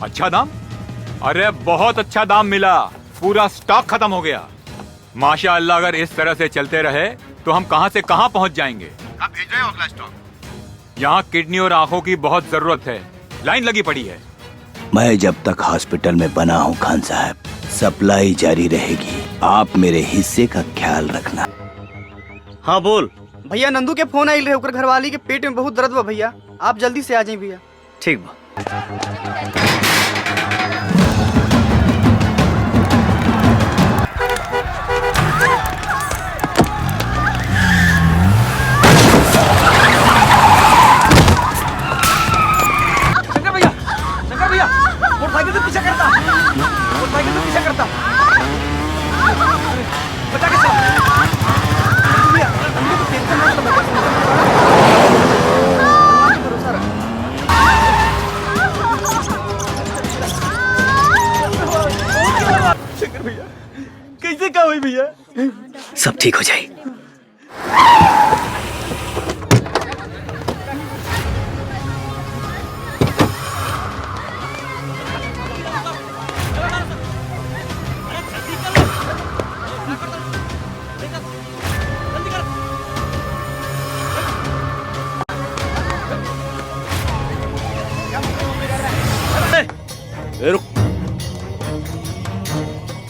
अच्छा दाम? अरे बहुत अच्छा दाम मिला, पूरा स्टॉक खत्म हो गया। माशाअल्लाह, अगर इस तरह से चलते रहे तो हम कहां से कहां पहुंच जाएंगे। आप भेज रहे हो अगला स्टॉक? यहाँ किडनी और आंखों की बहुत जरूरत है, लाइन लगी पड़ी है। मैं जब तक हॉस्पिटल में बना हूँ खान साहब, सप्लाई जारी रहेगी। आप मेरे हिस्से का ख्याल रखना। हाँ बोल। भैया नंदू के फोन आइल रहे, ओकर घरवाली के पेट में बहुत दर्द बा भैया, आप जल्दी से आ जाइए भैया। ठीक बा। शंकर भैया मोटरसाइकिल से पीछा करता, मोटरसाइकिल से पीछा करता। बचा के साथ भैया, नंदू को टेंशन मत लो भरोसा रख। शंकर भैया कैसे क्या हुई भैया? सब ठीक हो जाए।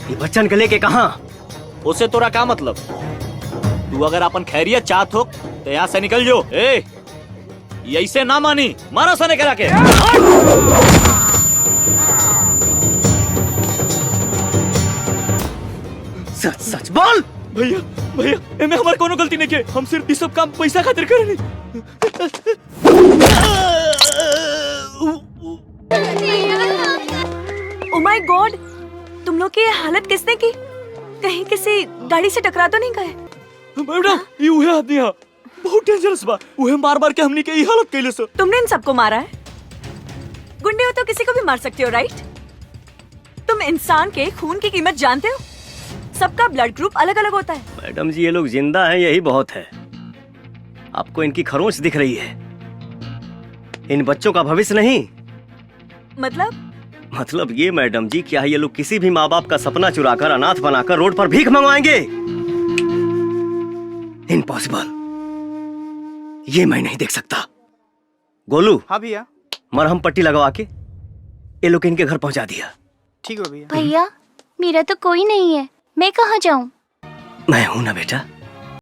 ये बच्चन के लेके कहाँ? उससे तोरा क्या मतलब? तू अगर अपन खैरियत चाहत हो तो यहाँ से निकल जो। ए, ऐसे ना मानी, मारा सने करा के। सच सच बोल। भैया भैया, एमे हमार कोनो गलती नहीं के, हम सिर्फ ये सब काम पैसा खातिर करे नहीं। ओह माय गॉड, तुम लोग की ये हालत किसने की? कहीं किसी गाड़ी से टकरा तो नहीं गए? मैडम, ये उहे आदमी है, बहुत डेंजरस बा। उहे मार के हमनी के ये हालत कैले से। तुमने इन सबको मारा है? गुंडे हो तो किसी को भी मार सकते हो, राइट? तुम इंसान के खून की कीमत जानते हो? सबका ब्लड ग्रुप अलग अलग होता है। मैडम जी, ये लोग जिंदा हैं, यही बहुत है। आपको इनकी खरोंच दिख रही है, इन बच्चों का भविष्य नहीं। मतलब ये मैडम जी, क्या ये लोग किसी भी माँ बाप का सपना चुराकर अनाथ बनाकर रोड पर भीख मंगवाएंगे? इम्पॉसिबल, ये मैं नहीं देख सकता। गोलू, हाँ भैया। मरहम पट्टी लगवा के ये लोग इनके घर पहुंचा दिया। ठीक है भैया। भैया मेरा तो कोई नहीं है, मैं कहाँ जाऊँ? मैं हूं ना बेटा।